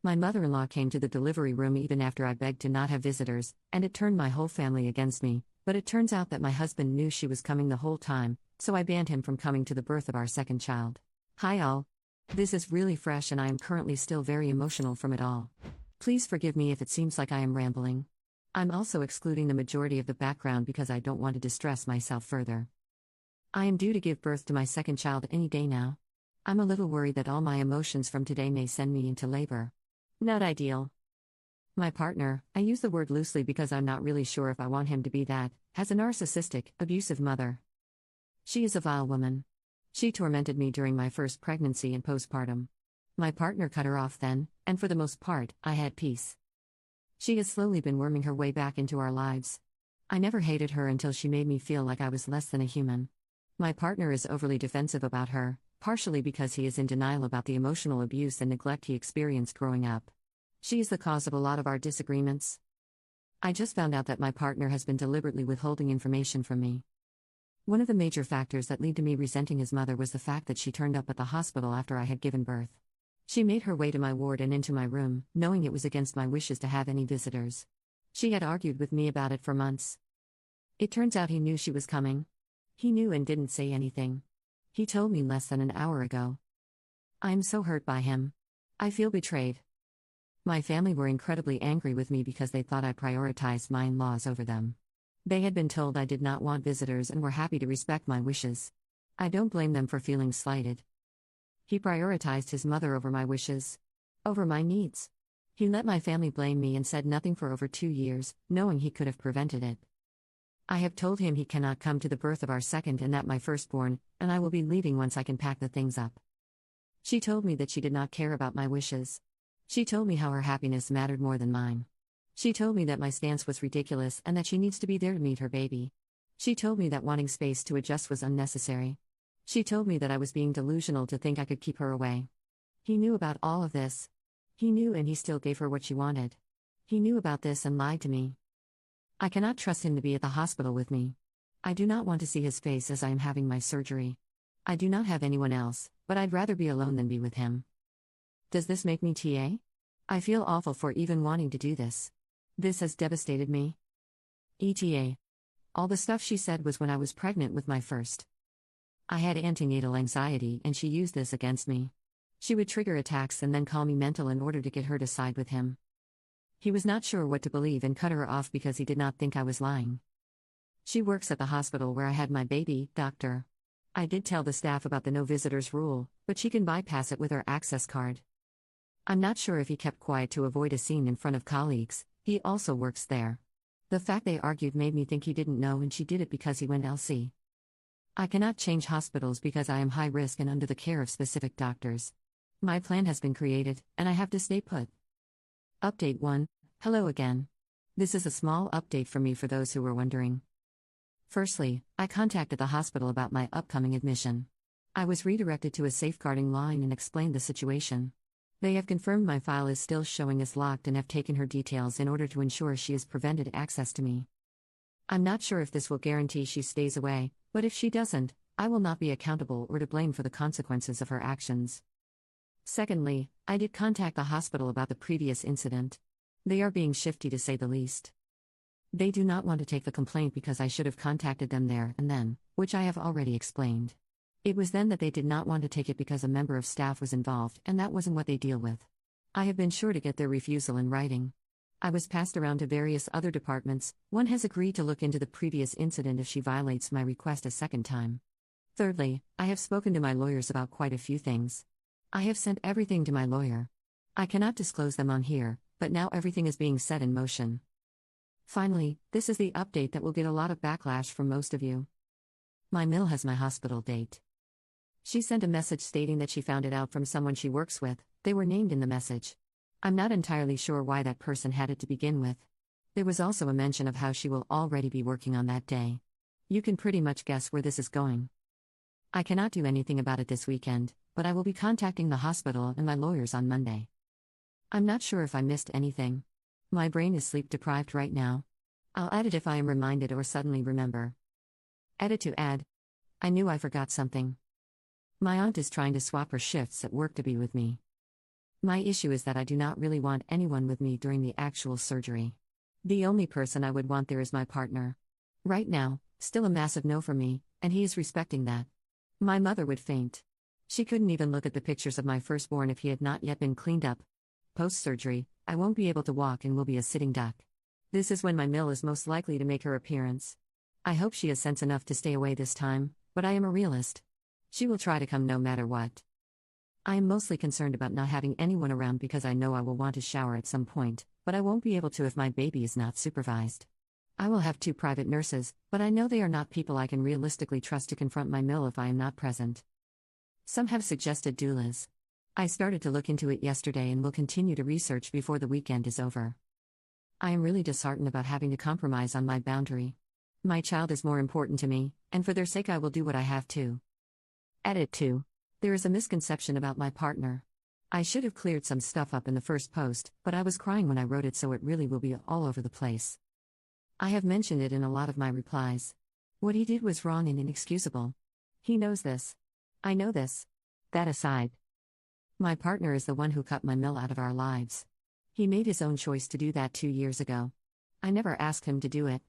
My mother-in-law came to the delivery room even after I begged to not have visitors, and it turned my whole family against me, but it turns out that my husband knew she was coming the whole time, so I banned him from coming to the birth of our second child. Hi all. This is really fresh and I am currently still very emotional from it all. Please forgive me if it seems like I am rambling. I'm also excluding the majority of the background because I don't want to distress myself further. I am due to give birth to my second child any day now. I'm a little worried that all my emotions from today may send me into labor. Not ideal. My partner, I use the word loosely because I'm not really sure if I want him to be that, has a narcissistic, abusive mother. She is a vile woman. She tormented me during my first pregnancy and postpartum. My partner cut her off then, and for the most part, I had peace. She has slowly been worming her way back into our lives. I never hated her until she made me feel like I was less than a human. My partner is overly defensive about her, partially because he is in denial about the emotional abuse and neglect he experienced growing up. She is the cause of a lot of our disagreements. I just found out that my partner has been deliberately withholding information from me. One of the major factors that lead to me resenting his mother was the fact that she turned up at the hospital after I had given birth. She made her way to my ward and into my room, knowing it was against my wishes to have any visitors. She had argued with me about it for months. It turns out he knew she was coming. He knew and didn't say anything. He told me less than an hour ago. I am so hurt by him. I feel betrayed. My family were incredibly angry with me because they thought I prioritized my in-laws over them. They had been told I did not want visitors and were happy to respect my wishes. I don't blame them for feeling slighted. He prioritized his mother over my wishes, over my needs. He let my family blame me and said nothing for over 2 years, knowing he could have prevented it. I have told him he cannot come to the birth of our second and that my firstborn, and I will be leaving once I can pack the things up. She told me that she did not care about my wishes. She told me how her happiness mattered more than mine. She told me that my stance was ridiculous and that she needs to be there to meet her baby. She told me that wanting space to adjust was unnecessary. She told me that I was being delusional to think I could keep her away. He knew about all of this. He knew and he still gave her what she wanted. He knew about this and lied to me. I cannot trust him to be at the hospital with me. I do not want to see his face as I am having my surgery. I do not have anyone else, but I'd rather be alone than be with him. Does this make me TA? I feel awful for even wanting to do this. This has devastated me. ETA. All the stuff she said was when I was pregnant with my first. I had antenatal anxiety and she used this against me. She would trigger attacks and then call me mental in order to get her to side with him. He was not sure what to believe and cut her off because he did not think I was lying. She works at the hospital where I had my baby, doctor. I did tell the staff about the no visitors rule, but she can bypass it with her access card. I'm not sure if he kept quiet to avoid a scene in front of colleagues. He also works there. The fact they argued made me think he didn't know and she did it because he went LC. I cannot change hospitals because I am high risk and under the care of specific doctors. My plan has been created, and I have to stay put. Update 1. Hello again. This is a small update from me for those who were wondering. Firstly, I contacted the hospital about my upcoming admission. I was redirected to a safeguarding line and explained the situation. They have confirmed my file is still showing as locked and have taken her details in order to ensure she is prevented access to me. I'm not sure if this will guarantee she stays away, but if she doesn't, I will not be accountable or to blame for the consequences of her actions. Secondly, I did contact the hospital about the previous incident. They are being shifty to say the least. They do not want to take the complaint because I should have contacted them there and then, which I have already explained. It was then that they did not want to take it because a member of staff was involved and that wasn't what they deal with. I have been sure to get their refusal in writing. I was passed around to various other departments. One has agreed to look into the previous incident if she violates my request a second time. Thirdly, I have spoken to my lawyers about quite a few things. I have sent everything to my lawyer. I cannot disclose them on here, but now everything is being set in motion. Finally, this is the update that will get a lot of backlash from most of you. My mill has my hospital date. She sent a message stating that she found it out from someone she works with. They were named in the message. I'm not entirely sure why that person had it to begin with. There was also a mention of how she will already be working on that day. You can pretty much guess where this is going. I cannot do anything about it this weekend, but I will be contacting the hospital and my lawyers on Monday. I'm not sure if I missed anything. My brain is sleep deprived right now. I'll add it if I am reminded or suddenly remember. Edit to add. I knew I forgot something. My aunt is trying to swap her shifts at work to be with me. My issue is that I do not really want anyone with me during the actual surgery. The only person I would want there is my partner. Right now, still a massive no for me, and he is respecting that. My mother would faint. She couldn't even look at the pictures of my firstborn if he had not yet been cleaned up. Post-surgery, I won't be able to walk and will be a sitting duck. This is when my Mill is most likely to make her appearance. I hope she has sense enough to stay away this time, but I am a realist. She will try to come no matter what. I am mostly concerned about not having anyone around because I know I will want to shower at some point, but I won't be able to if my baby is not supervised. I will have 2 private nurses, but I know they are not people I can realistically trust to confront my Mill if I am not present. Some have suggested doulas. I started to look into it yesterday and will continue to research before the weekend is over. I am really disheartened about having to compromise on my boundary. My child is more important to me, and for their sake I will do what I have to. Edit 2. There is a misconception about my partner. I should have cleared some stuff up in the first post, but I was crying when I wrote it, so it really will be all over the place. I have mentioned it in a lot of my replies. What he did was wrong and inexcusable. He knows this. I know this. That aside, my partner is the one who cut my Mill out of our lives. He made his own choice to do that 2 years ago. I never asked him to do it.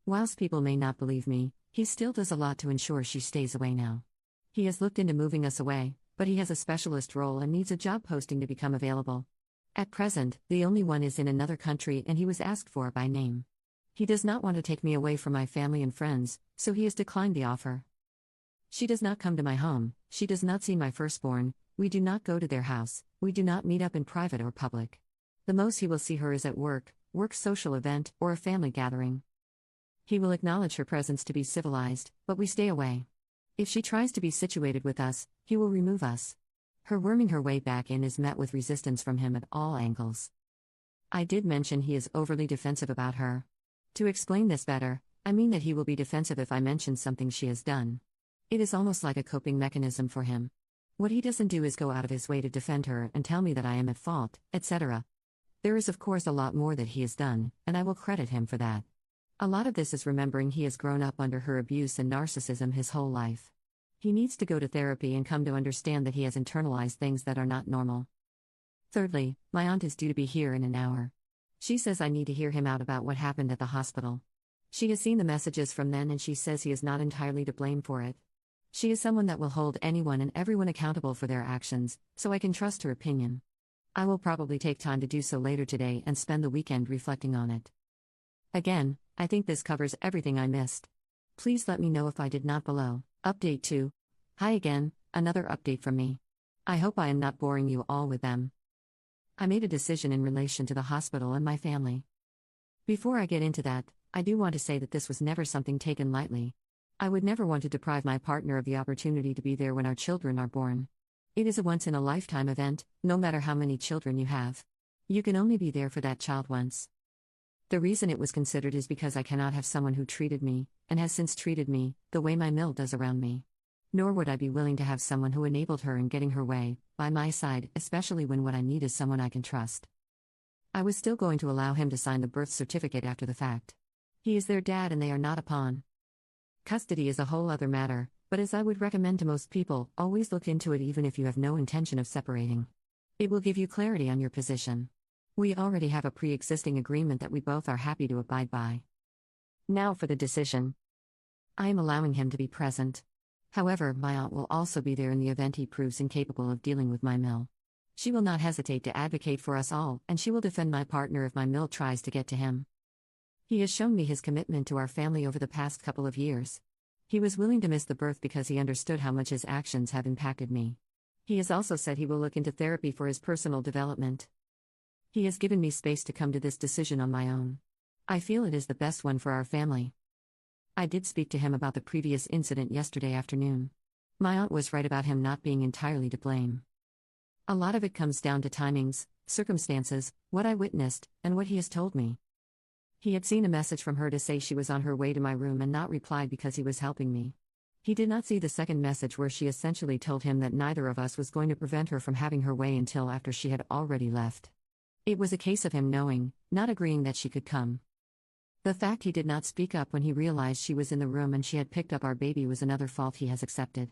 Whilst people may not believe me, he still does a lot to ensure she stays away now. He has looked into moving us away, but he has a specialist role and needs a job posting to become available. At present, the only one is in another country and he was asked for by name. He does not want to take me away from my family and friends, so he has declined the offer. She does not come to my home, she does not see my firstborn, we do not go to their house, we do not meet up in private or public. The most he will see her is at work social event, or a family gathering. He will acknowledge her presence to be civilized, but we stay away. If she tries to be situated with us, he will remove us. Her worming her way back in is met with resistance from him at all angles. I did mention he is overly defensive about her. To explain this better, I mean that he will be defensive if I mention something she has done. It is almost like a coping mechanism for him. What he doesn't do is go out of his way to defend her and tell me that I am at fault, etc. There is of course a lot more that he has done, and I will credit him for that. A lot of this is remembering he has grown up under her abuse and narcissism his whole life. He needs to go to therapy and come to understand that he has internalized things that are not normal. Thirdly, my aunt is due to be here in an hour. She says I need to hear him out about what happened at the hospital. She has seen the messages from then and she says he is not entirely to blame for it. She is someone that will hold anyone and everyone accountable for their actions, so I can trust her opinion. I will probably take time to do so later today and spend the weekend reflecting on it. Again, I think this covers everything I missed. Please let me know if I did not below. Update 2. Hi again, another update from me. I hope I am not boring you all with them. I made a decision in relation to the hospital and my family. Before I get into that, I do want to say that this was never something taken lightly. I would never want to deprive my partner of the opportunity to be there when our children are born. It is a once-in-a-lifetime event, no matter how many children you have. You can only be there for that child once. The reason it was considered is because I cannot have someone who treated me, and has since treated me, the way my Mill does around me. Nor would I be willing to have someone who enabled her in getting her way, by my side, especially when what I need is someone I can trust. I was still going to allow him to sign the birth certificate after the fact. He is their dad and they are not a pawn. Custody is a whole other matter, but as I would recommend to most people, always look into it even if you have no intention of separating. It will give you clarity on your position. We already have a pre-existing agreement that we both are happy to abide by. Now for the decision. I am allowing him to be present. However, my aunt will also be there in the event he proves incapable of dealing with my Mill. She will not hesitate to advocate for us all, and she will defend my partner if my Mill tries to get to him. He has shown me his commitment to our family over the past couple of years. He was willing to miss the birth because he understood how much his actions have impacted me. He has also said he will look into therapy for his personal development. He has given me space to come to this decision on my own. I feel it is the best one for our family. I did speak to him about the previous incident yesterday afternoon. My aunt was right about him not being entirely to blame. A lot of it comes down to timings, circumstances, what I witnessed, and what he has told me. He had seen a message from her to say she was on her way to my room and not replied because he was helping me. He did not see the second message where she essentially told him that neither of us was going to prevent her from having her way until after she had already left. It was a case of him knowing, not agreeing that she could come. The fact he did not speak up when he realized she was in the room and she had picked up our baby was another fault he has accepted.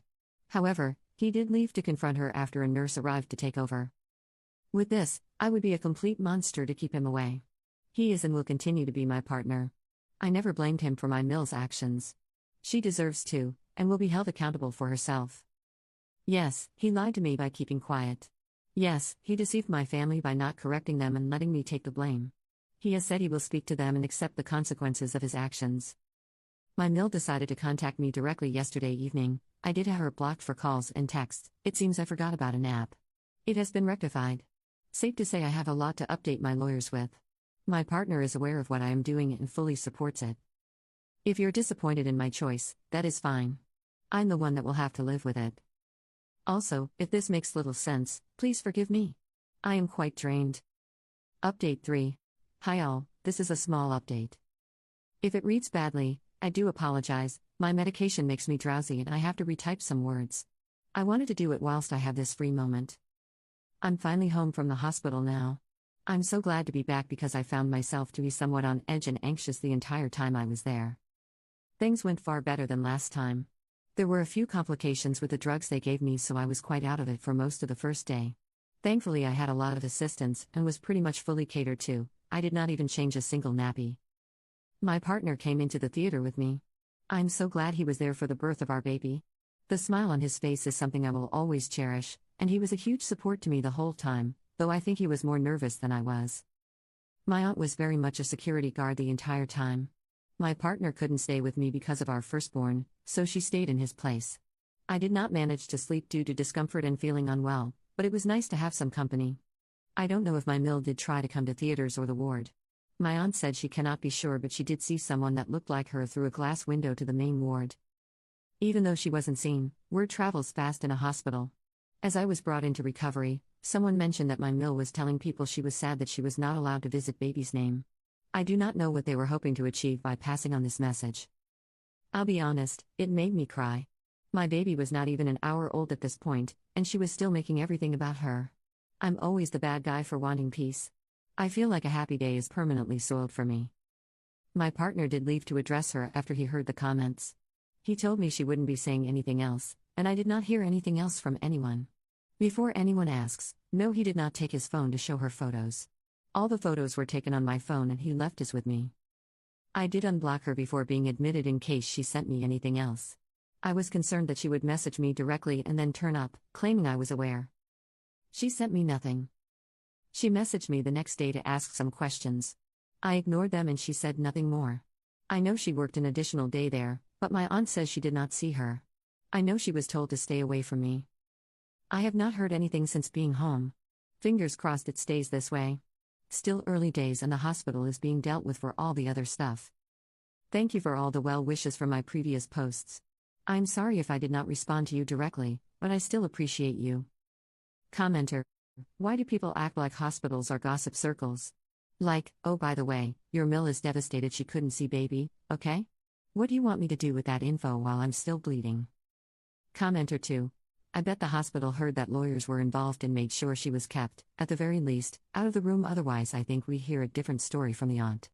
However, he did leave to confront her after a nurse arrived to take over. With this, I would be a complete monster to keep him away. He is and will continue to be my partner. I never blamed him for my Mill's actions. She deserves to, and will be held accountable for herself. Yes, he lied to me by keeping quiet. Yes, he deceived my family by not correcting them and letting me take the blame. He has said he will speak to them and accept the consequences of his actions. My Mill decided to contact me directly yesterday evening. I did have her blocked for calls and texts. It seems I forgot about an app. It has been rectified. Safe to say I have a lot to update my lawyers with. My partner is aware of what I am doing and fully supports it. If you're disappointed in my choice, that is fine. I'm the one that will have to live with it. Also, if this makes little sense, please forgive me. I am quite drained. Update 3. Hi all, this is a small update. If it reads badly, I do apologize. My medication makes me drowsy and I have to retype some words. I wanted to do it whilst I have this free moment. I'm finally home from the hospital now. I'm so glad to be back because I found myself to be somewhat on edge and anxious the entire time I was there. Things went far better than last time. There were a few complications with the drugs they gave me, so I was quite out of it for most of the first day. Thankfully, I had a lot of assistance and was pretty much fully catered to. I did not even change a single nappy. My partner came into the theater with me. I'm so glad he was there for the birth of our baby. The smile on his face is something I will always cherish, and he was a huge support to me the whole time, though I think he was more nervous than I was. My aunt was very much a security guard the entire time. My partner couldn't stay with me because of our firstborn, so she stayed in his place. I did not manage to sleep due to discomfort and feeling unwell, but it was nice to have some company. I don't know if my Mill did try to come to theaters or the ward. My aunt said she cannot be sure, but she did see someone that looked like her through a glass window to the main ward. Even though she wasn't seen, word travels fast in a hospital. As I was brought into recovery, someone mentioned that my Mill was telling people she was sad that she was not allowed to visit baby's name. I do not know what they were hoping to achieve by passing on this message. I'll be honest, it made me cry. My baby was not even an hour old at this point, and she was still making everything about her. I'm always the bad guy for wanting peace. I feel like a happy day is permanently soiled for me. My partner did leave to address her after he heard the comments. He told me she wouldn't be saying anything else, and I did not hear anything else from anyone. Before anyone asks, no, he did not take his phone to show her photos. All the photos were taken on my phone and he left his with me. I did unblock her before being admitted in case she sent me anything else. I was concerned that she would message me directly and then turn up, claiming I was aware. She sent me nothing. She messaged me the next day to ask some questions. I ignored them and she said nothing more. I know she worked an additional day there, but my aunt says she did not see her. I know she was told to stay away from me. I have not heard anything since being home. Fingers crossed it stays this way. Still early days and the hospital is being dealt with for all the other stuff. Thank you for all the well wishes from my previous posts. I'm sorry if I did not respond to you directly, but I still appreciate you. Commenter. Why do people act like hospitals are gossip circles? Like, oh by the way, your Mill is devastated she couldn't see baby, okay? What do you want me to do with that info while I'm still bleeding? Commenter 2. I bet the hospital heard that lawyers were involved and made sure she was kept, at the very least, out of the room, otherwise I think we hear a different story from the aunt.